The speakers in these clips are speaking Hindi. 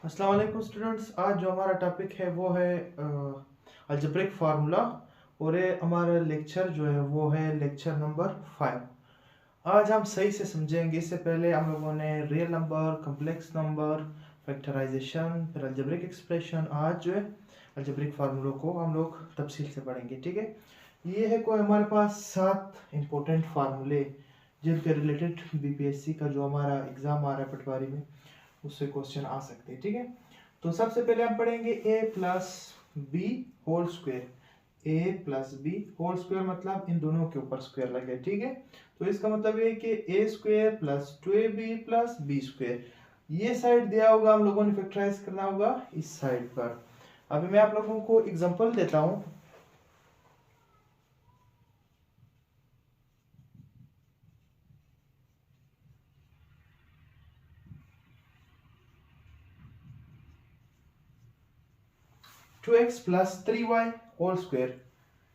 अस्सलाम वालेकुम स्टूडेंट्स। आज जो हमारा टॉपिक है वो है अलजेब्रिक फार्मूला और ये हमारा लेक्चर जो है वो है लेक्चर नंबर 5। आज हम सही से समझेंगे। इससे पहले हम लोगों ने real number, complex number, factorisation, फिर अलजेब्रिक एक्सप्रेशन, आज जो है अलजेब्रिक फार्मूलों को हम लोग तफसील से पढ़ेंगे। ठीक है, ये है कोई हमारे पास 7 इंपॉर्टेंट फार्मूले जिनके रिलेटेड बीपीएससी का जो हमारा एग्ज़ाम आ रहा है पटवारी में उससे क्वेश्चन आ सकते हैं। ठीक है, तो सबसे पहले हम पढ़ेंगे ए प्लस बी होल स्क्वायर। ए प्लस बी होल स्क्वायर मतलब इन दोनों के ऊपर स्क्वायर लगे। ठीक है, तो इसका मतलब ये कि a square plus 2ab plus b square, ये साइड दिया होगा, हम लोगों ने फैक्टराइज करना होगा इस साइड पर। अभी मैं आप लोगों को एग्जांपल देता हूं। 2x plus 3y whole square,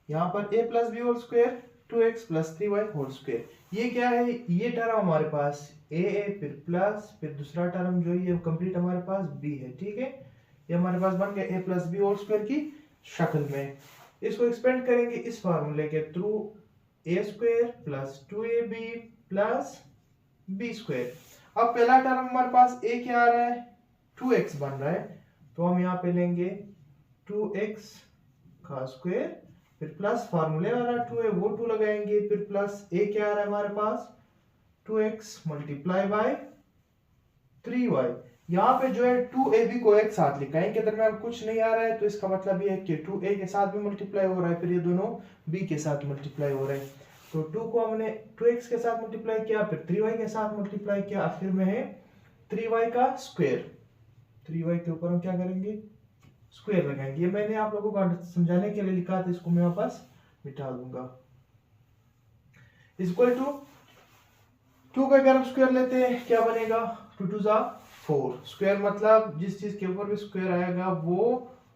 यहाँ पर a plus B whole square 2x plus 3y whole square. ये क्या है? ये टर्म हमारे पास a है, फिर प्लस, फिर दूसरा टर्म जो ये कंप्लीट हमारे पास b है। ठीक है, ये हमारे पास बन गया a plus B whole square की शक्ल में। इसको एक्सपेंड करेंगे इस फार्मूले के through, a square plus 2ab plus b square. अब पहला टर्म हमारे पास a क्या आ रहा है? 2x बन रहा है, तो हम यहाँ पे लेंगे 2x का स्क्वायर, फिर प्लस फार्मूले वाला 2 है वो 2 लगाएंगे, फिर प्लस a क्या आ रहा है हमारे पास? 2x multiply by 3y। यहाँ पे जो है 2ab को एक साथ लिखा है, इनके दरमियान कुछ नहीं आ रहा है, तो इसका मतलब ये है कि 2a के साथ भी मल्टीप्लाई हो रहा है, फिर ये दोनों b के साथ मल्टीप्लाई हो रहे हैं। तो 2 को हमने 2x के साथ मल्टीप्लाई किया, फिर 3y के साथ मल्टीप्लाई किया, आखिर में है 3y का स्क्वायर। 3y के ऊपर हम क्या करेंगे? स्क्वायर लगाएंगे। ये मैंने आप लोगों को समझाने के लिए लिखा था, इसको मैं वापस मिटा दूंगा। इक्वल टू 2 का अगर हम स्क्वायर लेते हैं क्या बनेगा? 2 2 जा 4। स्क्वायर मतलब जिस चीज के ऊपर भी स्क्वायर आएगा वो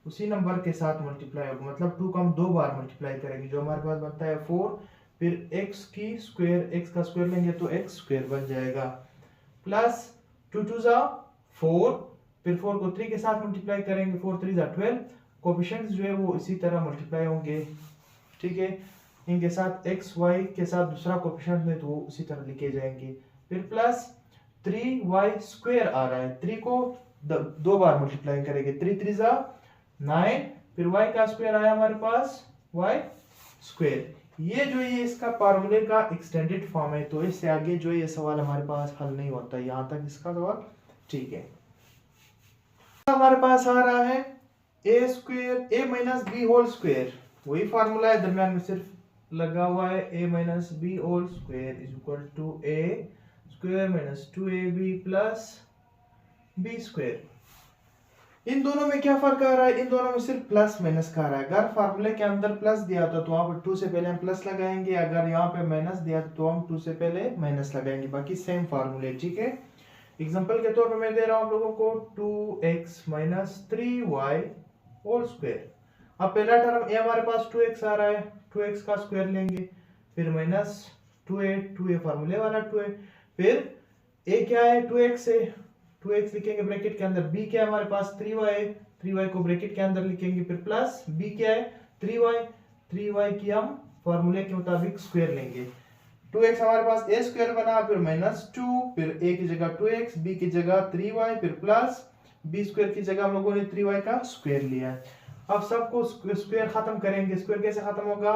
उसी नंबर के साथ मल्टीप्लाई होगा, मतलब 2 का हम 2 बार मल्टीप्लाई करेंगे, जो हमारे पास बनता है 4। फिर x की स्क्वायर, x का स्क्वायर लेंगे तो x स्क्वायर बन जाएगा, प्लस 2 2 जा 4, फिर 4 को 3 के साथ मल्टीप्लाई करेंगे, 4 3 जा 12। कोफिशिएंट्स जो है वो इसी तरह मल्टीप्लाई होंगे। ठीक है, इनके साथ x y के साथ दूसरा कोफिशिएंट में तो वो उसी तरह लिखे जाएंगे। फिर प्लस 3y स्क्वायर आ रहा है, 3 को 2 बार मल्टीप्लाई करेंगे, 3 3 जा 9, फिर y का स्क्वायर आया हमारे पास y स्क्वायर। ये जो ये इसका फार्मूले का एक्सटेंडेड फॉर्म है, तो इससे आगे जो ये सवाल हमारे पास हल नहीं होता, यहाँ तक इसका सवाल ठीक है। हमारे पास आ रहा है a square a minus B whole square, वही फार्मूला है, दरमियान में सिर्फ लगा हुआ है a minus B whole square is equal to a square minus 2ab plus b square. इन दोनों में क्या फर्क आ रहा है? इन दोनों में सिर्फ प्लस माइनस का आ रहा है। अगर फार्मूले के अंदर प्लस दिया था तो वहां पर 2 से पहले हम प्लस लगाएंगे, अगर यहाँ पे माइनस दिया था तो हम 2 से पहले माइनस लगाएंगे, बाकी सेम फार्मूले। ठीक है, एग्जांपल के तौर पे मैं दे रहा हूं आप लोगों को 2x minus 3y whole square. अब पहला टर्म ए हमारे पास 2x आ रहा है, 2x का स्क्वायर लेंगे, फिर माइनस 2a फार्मूले वाला 2 है, फिर a क्या है? 2x है, 2x लिखेंगे ब्रैकेट के अंदर, b क्या है हमारे पास? 3y है, 3y को ब्रैकेट के अंदर लिखेंगे, फिर प्लस b क्या है? 3y, 3y की हम फार्मूले के मुताबिक स्क्वायर लेंगे। 2x हमारे पास a स्क्वायर बना, फिर माइनस 2, फिर a की जगह 2x, b की जगह 3y, फिर प्लस b स्क्वायर की जगह हम लोगों ने 3y का स्क्वायर लिया है। अब सबको स्क्वायर खत्म करेंगे। स्क्वायर कैसे खत्म होगा?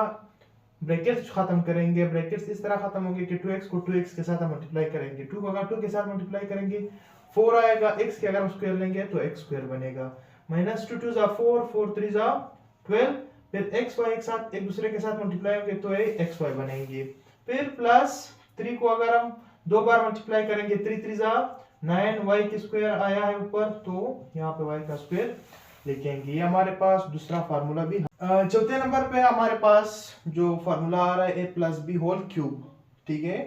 ब्रैकेट्स खत्म करेंगे, ब्रैकेट्स इस तरह खत्म होंगे कि 2x को 2x के साथ मल्टीप्लाई करेंगे, 2 को अगर 2 के साथ मल्टीप्लाई करेंगे 4 आएगा, x के अगर हम स्क्वायर लेंगे तो x स्क्वायर बनेगा, माइनस 2 2 जा 4, 4 3 जा 12, फिर x y एक साथ एक दूसरे के साथ मल्टीप्लाई होंगे तो ये x y बनेंगे, फिर प्लस 3 को अगर हम 2 बार मल्टीप्लाई करेंगे, 3 3 जा 9, y की स्क्वायर आया है ऊपर तो यहाँ पे y का स्क्वायर लिखेंगे। ये हमारे पास दूसरा फार्मूला भी। चौथे नंबर पे हमारे पास जो फार्मूला आ रहा है a plus B whole cube. ठीक है,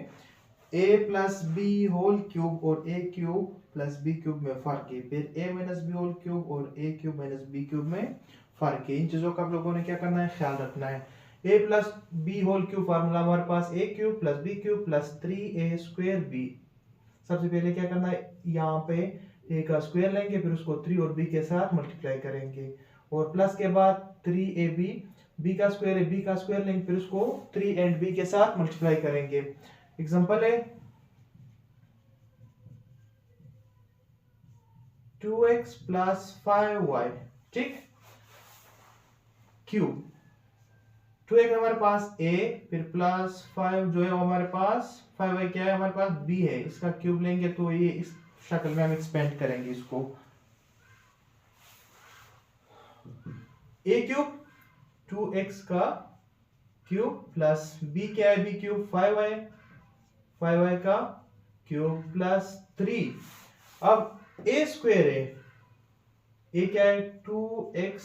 a plus B whole cube और ए क्यूब प्लस बी क्यूब में फर्क है, फिर ए माइनस बी होल क्यूब और ए क्यूब माइनस बी क्यूब में फर्क है। इन चीजों का आप लोगों ने क्या करना है? ख्याल रखना है। A plus B whole cube formula हमारे पास a cube plus b cube plus 3a square b. सबसे पहले क्या करना है? यहाँ पे ए का स्क्वायर लेंगे, फिर उसको 3 और बी के साथ मल्टीप्लाई करेंगे, और प्लस के बाद 3ab, बी का स्क्वायर है, बी का स्क्वायर लेंगे, फिर उसको 3 एंड बी के साथ मल्टीप्लाई करेंगे। एग्जांपल है 2x प्लस 5y, ठीक, क्यूब, 2x हमारे पास a, फिर प्लस 5 जो है वो हमारे पास 5y क्या है हमारे पास b है, इसका क्यूब लेंगे तो ये इस शक्ल में हम एक्सपेंड करेंगे इसको, a क्यूब 2x का क्यूब प्लस b क्या है b क्यूब 5y का क्यूब प्लस 3, अब a स्क्वायर है, a क्या है 2x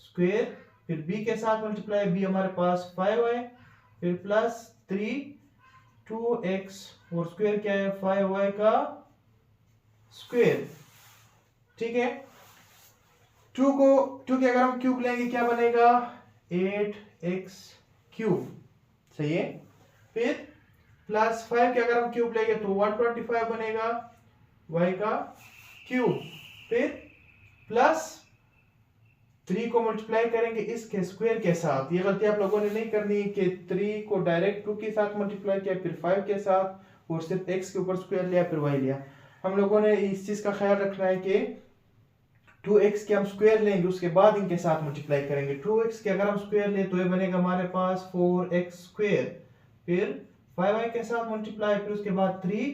स्क्वायर, फिर b के साथ मल्टीप्लाई, b हमारे पास 5y, फिर प्लस 3 2x और स्क्वायर क्या है 5y का स्क्वायर, ठीक है। 2 के अगर हम क्यूब लेंगे क्या बनेगा 8x क्यूब, सही है। फिर प्लस 5 के अगर हम क्यूब लेंगे तो 125 बनेगा y का क्यूब, फिर प्लस 3 को मल्टीप्लाई करेंगे इसके स्क्वायर के साथ, ये गलती आप लोगों ने नहीं करनी कि 3 को डायरेक्ट 2 के साथ मल्टीप्लाई किया, फिर 5 के साथ और सिर्फ x के ऊपर स्क्वायर लिया फिर y लिया। हम लोगों ने इस चीज का ख्याल रखना है कि 2x के हम स्क्वायर लेंगे उसके बाद इनके साथ मल्टीप्लाई करेंगे। 2x के अगर हम स्क्वायर ले तो ये बनेगा हमारे पास 4x स्क्वायर, फिर 5y के साथ मल्टीप्लाई, फिर उसके बाद 3,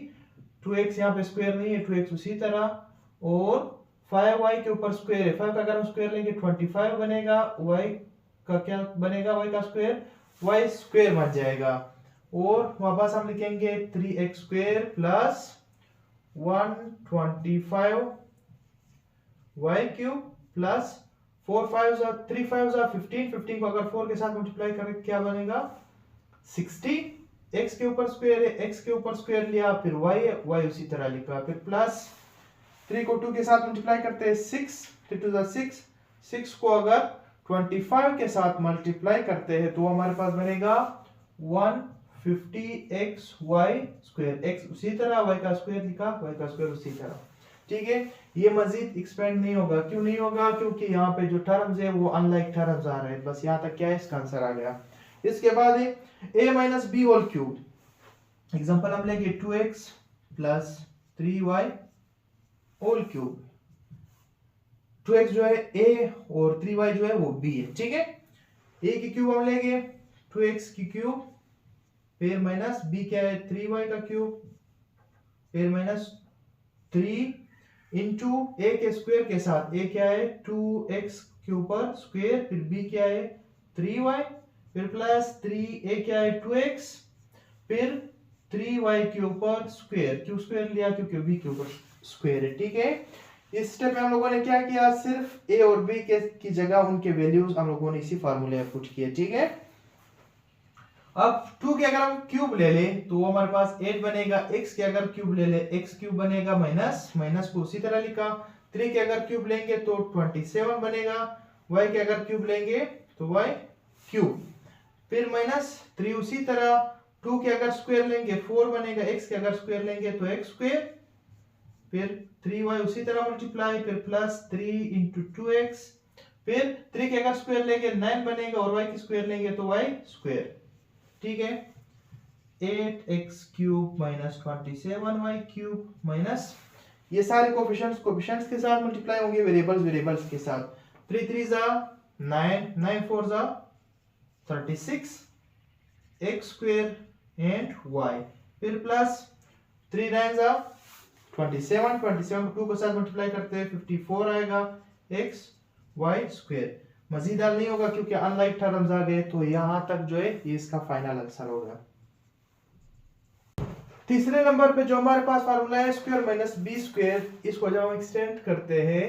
2x यहाँ पे स्क्वायर नहीं है 2x उसी तरह, और 5y के ऊपर स्क्वायर है, 5 का अगर हम स्क्वायर लेंगे 25 बनेगा, y का क्या बनेगा y का स्क्वायर y स्क्वायर बन जाएगा, और वापस हम लिखेंगे 3x square plus 125 y cube plus 4 5 3 5 15, 15 को अगर 4 के साथ मल्टीप्लाई करें क्या बनेगा 60, x के ऊपर स्क्वायर है, x के ऊपर स्क्वायर लिया, फिर y है, y उसी तरह लिखा, फिर प्लस 3 को 2 के साथ मल्टीप्लाई करते हैं 6, 3 2 6, 6 को अगर 25 के साथ मल्टीप्लाई करते हैं तो हमारे पास बनेगा 150x y स्क्वायर, x उसी तरह y का स्क्वायर लिखा, y का स्क्वायर उसी तरह, ठीक है। ये मजीद एक्सपेंड नहीं होगा, क्यों नहीं होगा, क्योंकि यहाँ पे जो टर्म्स है वो अनलाइक टर्म्स आ रहे हैं, बस यहाँ तक क्या है इसका आंसर आ गया। इसके बाद है a minus B whole cube, example हम लेंगे 2x plus 3y whole cube, 2x जो है a और 3y जो है वो b है, ठीक है। a की क्यूब हम लेंगे 2x की क्यूब, फिर माइनस b क्या है 3y का क्यूब, फिर माइनस 3 इंटू a के स्क्वायर के साथ, a क्या है 2x के ऊपर स्क्वायर, फिर b क्या है 3y, फिर प्लस 3a क्या है 2x, फिर 3y के ऊपर स्क्वायर, क्यों स्क्वायर लिया क्योंकि b के ऊपर स्क्वायर है, ठीक है। इस स्टेप में हम लोगों ने क्या किया, सिर्फ a और b के की जगह उनके वैल्यूज हम लोगों ने इसी फार्मूले में पुट किए, ठीक है। अब 2 के अगर हम क्यूब ले ले तो हमारे पास 8 बनेगा, x के अगर क्यूब ले ले x क्यूब बनेगा माइनस, माइनस को उसी तरह लिखा, 3 के अगर क्यूब लेंगे तो 27 बनेगा, y के अगर क्यूब लेंगे तो y क्यूब, फिर माइनस 3 उसी तरह, 2 के अगर स्क्वायर लेंगे 4 बनेगा, x के अगर स्क्वायर लेंगे तो x स्क्वायर, फिर 3y उसी तरह मल्टीप्लाई, फिर प्लस 3 इंटू 2x, फिर 3 के अगर स्क्वायर लेंगे 9 बनेगा, और y के स्क्वायर लेंगे तो y स्क्वायर, ठीक है। 8x cube minus 27y cube minus, ये सारे कोफिशिएंट्स के साथ मल्टीप्लाई होंगे, वेरिएबल्स के साथ, 3 3 जा 9, 9 4 जा 36 x स्क्वायर एंड y, फिर प्लस 3 9 जा 27, 27 को 2 के साथ मल्टीप्लाई करते हैं 54 आएगा x y स्क्वायर, मजीद हल नहीं होगा क्योंकि अनलाइक टर्म्स आ गए, तो यहां तक जो है ये इसका फाइनल आंसर होगा। तीसरे नंबर पे जो हमारे पास फार्मूला है स्क्वायर माइनस बी स्क्वायर, इसको जब हम एक्सटेंड करते हैं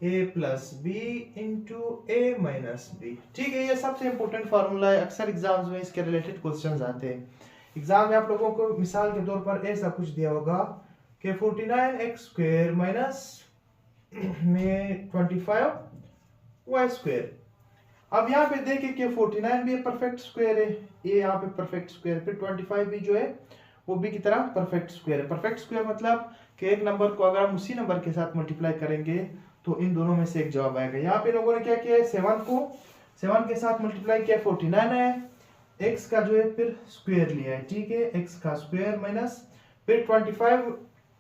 a plus B into A minus B, ठीक है। ये सबसे इंपॉर्टेंट फार्मूला है, अक्सर एग्जाम्स में इसके रिलेटेड क्वेश्चंस आते हैं। एग्जाम में आप लोगों को मिसाल के तौर पर ऐसा कुछ दिया होगा कि 49x स्क्वायर माइनस में 25y स्क्वायर, अब यहाँ पे देखें कि 49 भी परफेक्ट स्क्वायर है, ये यहाँ पे परफेक्ट स्क्वायर, फिर 25 भी जो है वो बी की तरह परफेक्ट स्क्वायर है। परफेक्ट स्क्वायर मतलब कि एक नंबर को अगर हम उसी नंबर के साथ मल्टीप्लाई करेंगे तो इन दोनों में से एक जवाब आएगा। यहाँ पे लोगों ने क्या किया है, 7 के साथ मल्टीप्लाई किया, 49 है, x का जो है फिर स्क्वायर लिया है, ठीक है, x का स्क्वायर माइनस फिर 25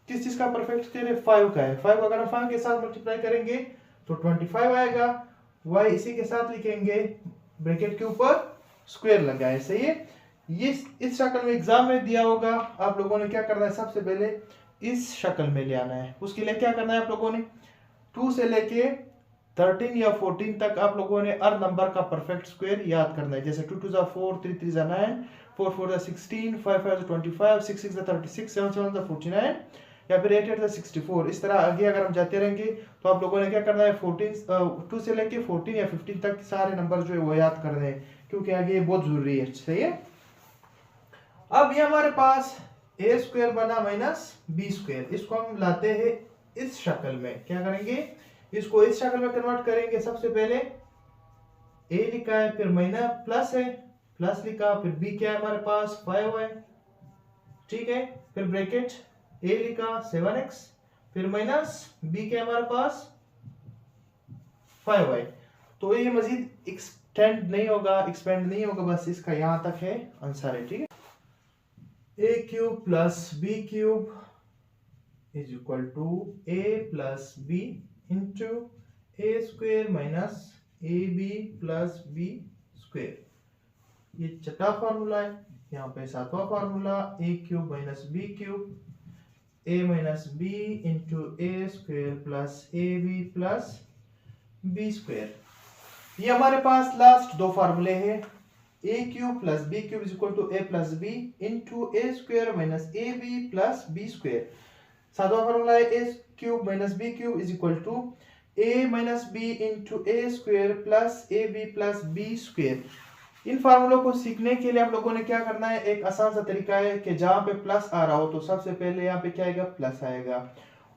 किस चीज का परफेक्ट स्क्वायर है, 5 का है। 5 अगर हम 5 के साथ मल्टीप्लाई करेंगे तो 25 आएगा, y इसी के साथ लिखेंगे, ब्रैकेट के ऊपर स्क्वायर लगा है, सही है। ये इस शक्ल में एग्जाम में दिया होगा, आप लोगों ने क्या करना है, सबसे पहले इस शक्ल में ले आना है। उसके लिए क्या करना है, आप लोगों ने 2 से लेके 13 या 14 तक आप लोगों ने हर नंबर का परफेक्ट स्क्वायर याद करना है। जैसे 2 2 4, 3 3 9, 4 4 16, 5 5 25, 6 6 36, 7 7 49 या फिर 8 8 64। इस तरह आगे अगर हम जाते रहेंगे तो आप लोगों ने क्या करना है, 2 से लेके 14 या 15 तक सारे नंबर जो है वो याद करने हैं, क्योंकि आगे ये बहुत जरूरी है, सही है। अब ये हमारे पास ए स्क्वायर बना माइनस बी स्क्वायर, इसको हम लाते हैं इस शक्ल में। क्या करेंगे, इसको इस शक्ल में कन्वर्ट करेंगे। सबसे पहले ए लिखा है, फिर माइनस प्लस है, प्लस लिखा, फिर बी क्या है हमारे पास 5 है, ठीक है, फिर ब्रैकेट ए लिखा 7x, फिर माइनस बी क्या है हमारे पास 5 है। तो ये मजीद एक्सपेंड नहीं होगा, बस इसका यहां तक है आंसर है, ठीक है। A cube plus b cube is equal to a plus B into a square minus a b plus b square. ये छठा फार्मूला है। यहाँ पे सातवां formula, a cube minus b cube, a minus b into a square plus a b plus b square. ये हमारे पास लास्ट दो फार्मूले हैं, a cube plus b cube is equal to a plus B into a square minus a b plus b square. सातवां फार्मूला है a cube minus b cube is equal to a minus b into a square plus a b plus b square. इन फार्मूलों को सीखने के लिए आप लोगों ने क्या करना है, एक आसान सा तरीका है कि जहां पे प्लस आ रहा हो तो सबसे पहले यहाँ पे क्या आएगा, प्लस आएगा,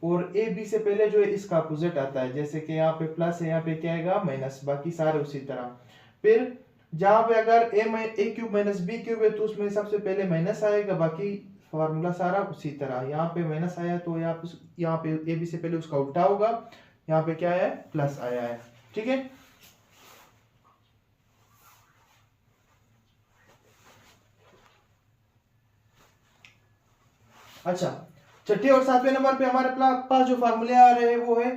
और ए बी से पहले जो है इसका अपोजिट आता है। जैसे कि यहाँ पे प्लस है, यहाँ पे क्या आएगा माइनस, बाकी सारे उसी तरह। फिर जहां पे अगर ए क्यूब माइनस बी क्यूब है तो उसमें सबसे पहले माइनस आएगा, बाकी फार्मूला सारा उसी तरह। यहाँ पे माइनस आया तो यहाँ पे ए बी से पहले उसका उल्टा होगा, यहाँ पे क्या है, प्लस आया है, ठीक है। अच्छा, छठे और सातवें नंबर पे हमारे पास जो फार्मूले आ रहे हैं वो है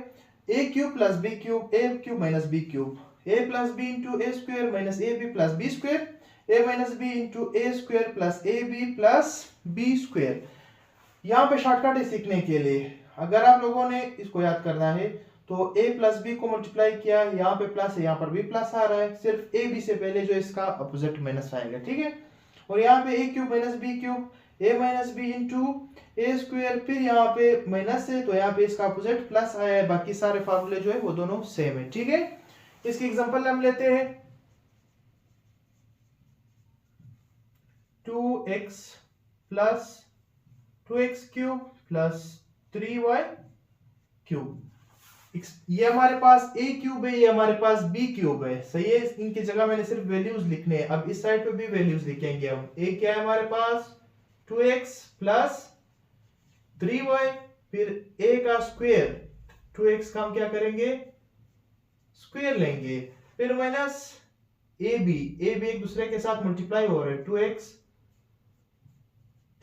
a cube plus b cube, a cube minus b cube, a plus B into a square minus a b plus b square, a minus b into a square plus a b plus b square. यहाँ पे शॉर्टकट है सीखने के लिए, अगर आप लोगों ने इसको याद करना है तो ए प्लस बी को मल्टीप्लाई किया, यहाँ पे प्लस है, यहाँ पर भी प्लस आ रहा है, सिर्फ ए बी से पहले जो इसका अपोजिट माइनस आएगा, ठीक है। और यहाँ पे ए cube minus b cube, a minus b into a square, फिर यहाँ पे माइनस है तो यहाँ पे इसका अपोजिट प्लस आया है, बाकी सारे फार्मूले जो है वो दोनों सेम है, ठीक है। इसकी एग्जांपल हम लेते हैं 2x plus 2x cube plus 3y cube. ये हमारे पास a क्यूब है, ये हमारे पास b क्यूब है, सही है। इनकी जगह मैंने सिर्फ वैल्यूज लिखने हैं। अब इस साइड पे भी वैल्यूज लिखेंगे हम। a क्या है हमारे पास 2x प्लस 3y, फिर a का स्क्वायर, 2x का हम क्या करेंगे, स्क्वायर लेंगे, फिर माइनस ए बी एक दूसरे के साथ मल्टीप्लाई हो रहे हैं, 2x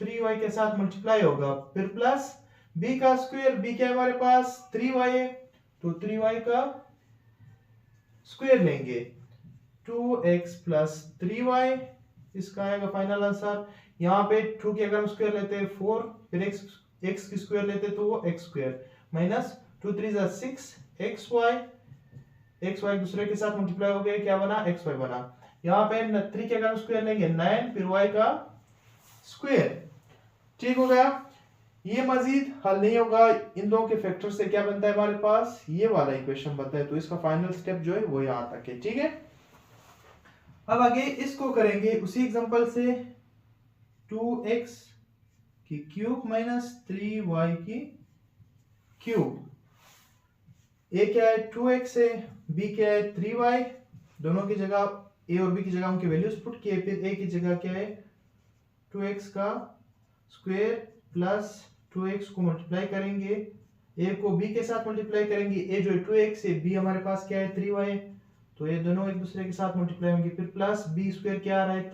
3y के साथ मल्टीप्लाई होगा, फिर प्लस b का स्क्वायर, b क्या है हमारे पास 3y है तो 3y का स्क्वायर लेंगे, 2x प्लस 3y, इसका आएगा फाइनल आंसर। यहाँ पे 2 की अगर हम स्क्वायर लेते हैं 4, फिर x की स्क्वायर लेते तो वो x स्क्वायर माइनस 2 3 6 xy एक दूसरे के साथ मल्टीप्लाई हो गए, क्या बना xy बना। यहाँ पे 3 के अगर हम स्क्वायर लेंगे 9, फिर y का स्क्वायर, ठीक हो गया। ये मजीद हल नहीं होगा, इन दोनों के फैक्टर से क्या बनता है हमारे पास, ये वाला इक्वेशन बनता है। तो इसका फाइनल स्टेप जो है वो यहाँ तक है, ठीक है। अब आगे इसको करेंगे उसी एग्जांपल से, 2x की क्यूब माइनस 3y की क्यूब। a क्या है 2x है, b क्या है 3y, दोनों की जगह a और b की जगह उनके वैल्यूज पुट किए, फिर a की जगह क्या है 2x का स्क्वायर प्लस 2x को मल्टीप्लाई करेंगे, a को b के साथ मल्टीप्लाई करेंगे, a जो है 2x है, b हमारे पास क्या है 3y, तो ये दोनों एक दूसरे के साथ मल्टीप्लाई होंगे, फिर प्लस b स्क्वायर क्या आ रहा है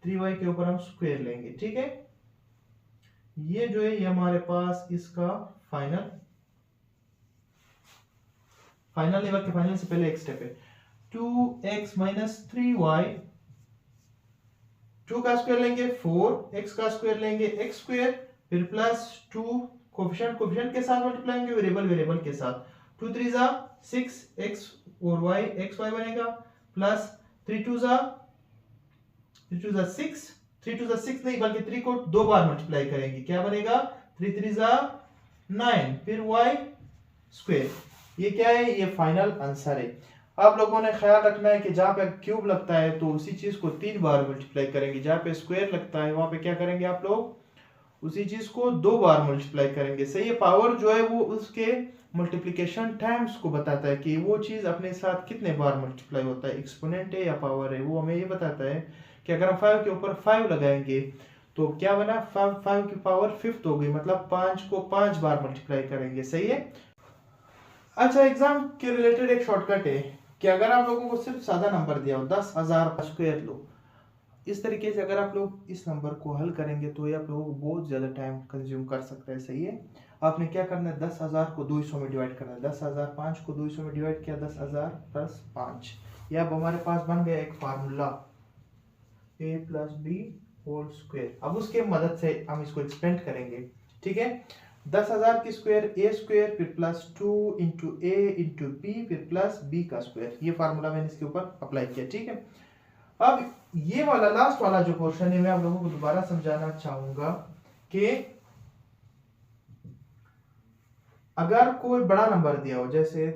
3y के ऊपर हम स्क्वायर लेंगे, ठीक है। ये जो है ये हमारे पास इसका फाइनल लेवल के फाइनल से पहले एक स्टेप है। 2x माइनस 3y, 2 का स्क्वायर लेंगे 4, x का स्क्वायर लेंगे x स्क्वायर, फिर प्लस 2 कोफिशिएंट के साथ मल्टीप्लाई होंगे, वेरिएबल के साथ, 2 3 जा 6 x और y x y बनेगा, प्लस 3 2 जा 6, 3 2 जा 6 नहीं बल्कि 3 को 2 बार मल्टीप्लाई करेंगे, क्या बनेगा 3 3 जा 9, फिर y स्क्वायर। ये क्या है, ये फाइनल आंसर है। आप लोगों ने ख्याल रखना है कि जहाँ पे क्यूब लगता है तो उसी चीज को 3 बार मल्टीप्लाई करेंगे, जहाँ पे स्क्वायर लगता है वहां पे क्या करेंगे आप लोग, उसी चीज को 2 बार मल्टीप्लाई करेंगे। सही है, पावर जो है वो उसके मल्टीप्लिकेशन टाइम्स को बताता है कि वो चीज अपने साथ कितने बार मल्टीप्लाई होता है, एक्सपोनेंट है या पावर है, वो हमें ये बताता है कि अगर हम 5 के ऊपर 5 लगाएंगे तो क्या बना, 5 की पावर 5 हो गई, मतलब 5 को 5 बार मल्टीप्लाई करेंगे। सही है। अच्छा, एग्जाम के रिलेटेड एक शॉर्टकट है कि अगर आप लोगों को सिर्फ सादा नंबर दिया हो 10,000 का स्क्वायर लो, इस तरीके से अगर आप लोग इस नंबर को हल करेंगे तो ये आप लोगों को बहुत ज़्यादा टाइम कंज्यूम कर सकता है। सही है, आपने क्या करना है, 10,000 को 200 में डिवाइड करना है, 10,000 5 को 200 में डिवाइड किया, 10,000 प्लस 5, ये अब हमारे पास बन गया एक formula a plus B whole square. अब उसके मदद से हम इसको एक्सपेंड करेंगे, ठीक है। 10,000 की स्क्वायर a स्क्वायर, फिर प्लस 2 इंटू ए इंटू बी, फिर प्लस b का स्क्वायर, ये फार्मूला मैंने इसके ऊपर अप्लाई किया, ठीक है। अब ये वाला लास्ट वाला जो क्वेश्चन है मैं आप लोगों को दोबारा समझाना चाहूंगा कि अगर कोई बड़ा नंबर दिया हो, जैसे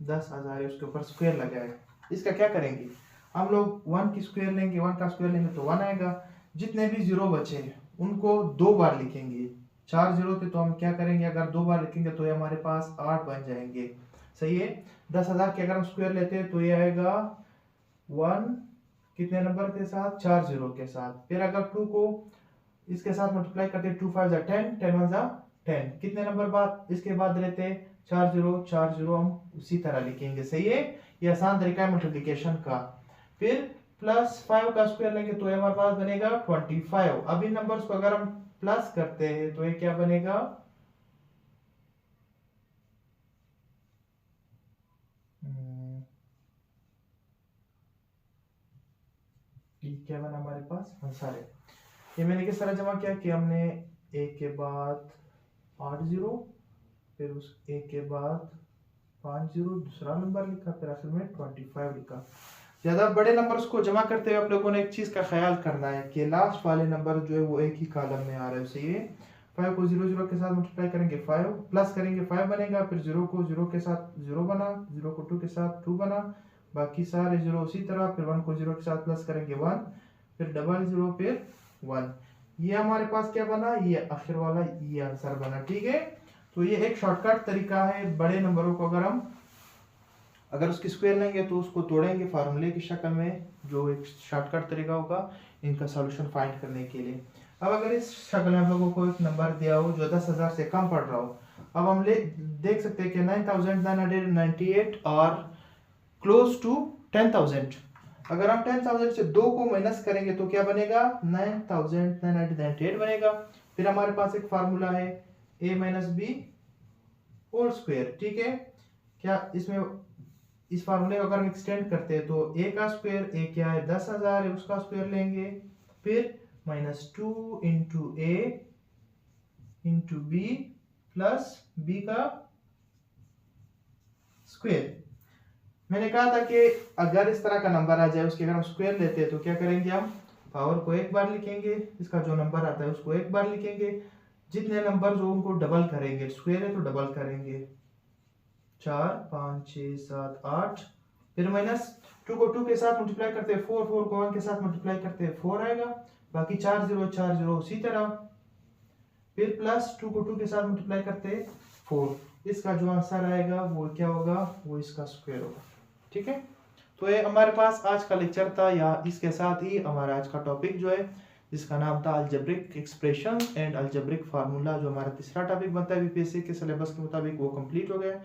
10,000 है, उसके ऊपर स्क्वायर लगा है, इसका क्या करेंगे हम लोग, 1 की स्क्वायर लेंगे, 1 का स्क्वायर लेंगे तो 1 आएगा, जितने भी जीरो बचे उनको 2 बार लिखेंगे, 4 जीरो थे तो हम क्या करेंगे, अगर 2 बार लिखेंगे तो ये हमारे पास 8 बन जाएंगे। सही है, 10,000 के अगर हम स्क्वायर लेते हैं तो ये आएगा 1 कितने नंबर के साथ, 4 जीरो के साथ, फिर अगर 2 को इसके साथ मल्टीप्लाई करते हैं, 2 5 जा 10, 10 1 जा 10, कितने नंबर बाद इसके बाद रहते हैं 4 जीरो, हम उसी तरह लिखेंगे। सही है, ये आसान तरीका है मल्टीप्लिकेशन का। फिर प्लस 5 का स्क्वायर लेंगे तो ये हमारे पास बनेगा 25। अब इन नंबर्स को अगर हम प्लस करते हैं तो ये क्या बनेगा, ये क्या बना हमारे पास आंसर है। ये मैंने किस तरह जमा किया कि हमने एक के बाद 8 जीरो, फिर उस एक के बाद 5 जीरो दूसरा नंबर लिखा, फिर आखिर में 25 लिखा। ज्यादा बड़े नंबर्स को जमा करते हुए आप लोगों ने एक चीज का ख्याल करना है कि लास्ट वाले नंबर जो है वो एक ही कॉलम में आ रहा है। सही है, 5 को 0 0 के साथ मल्टीप्लाई करेंगे 5 प्लस करेंगे 5 बनेगा, फिर 0 को 0 के साथ 0 बना, 0 को 2 के साथ 2 बना, बाकी सारे 0 उसी तरह, फिर 1 को 0 के साथ प्लस करेंगे 1, फिर डबल 0 फिर 1, ये हमारे पास क्या बना, ये आखिर वाला ये आंसर बना। ठीक है, तो ये एक शॉर्टकट तरीका है, बड़े नंबरों को अगर उसकी स्क्वायर लेंगे तो उसको तोड़ेंगे फार्मूले की शक्ल में, जो एक शॉर्टकट तरीका होगा इनका सॉल्यूशन फाइंड करने के लिए। अब अगर इस शक्ल में आप लोगों को एक नंबर दिया हो जो 10,000 से कम पड़ रहा हो, अब हम देख सकते हैं कि 9,998 और क्लोज टू 10,000। अगर हम 10,000 से 2 को माइनस करेंगे तो क्या बनेगा, 9,998 बनेगा। फिर हमारे पास एक फार्मूला है a minus B whole square. ठीक है, क्या इसमें इस फार्मूले को अगर हम एक्सटेंड करते हैं तो a का स्क्वायर, a क्या है 10,000 है, उसका स्क्वायर लेंगे, फिर -2 इंटू ए इंटू बी प्लस बी का स्क्वायर। मैंने कहा था कि अगर इस तरह का नंबर आ जाए उसके अगर हम स्क्वायर लेते हैं तो क्या करेंगे, हम पावर को एक बार लिखेंगे, इसका जो नंबर आता है उसको एक बार लिखेंगे, जितने नंबर जो उनको डबल करेंगे, स्क्वायर है तो डबल करेंगे, 4 5 6 7 8, फिर -2 को 2 के साथ मल्टीप्लाई करते हैं 4, 4 को 1 के साथ मल्टीप्लाई करते हैं 4 आएगा, बाकी 4 0 उसी तरह, फिर प्लस 2 को 2 के साथ मल्टीप्लाई करते हैं 4, इसका जो आंसर आएगा वो क्या होगा, वो इसका स्क्वायर होगा। ठीक है, तो ये हमारे पास आज का लेक्चर था, या इसके साथ ही हमारा आज का टॉपिक जो है जिसका नाम था algebraic expression and algebraic formula, जो हमारा तीसरा टॉपिक बनता है बीपीएससी के सिलेबस के मुताबिक, वो कंप्लीट हो गया।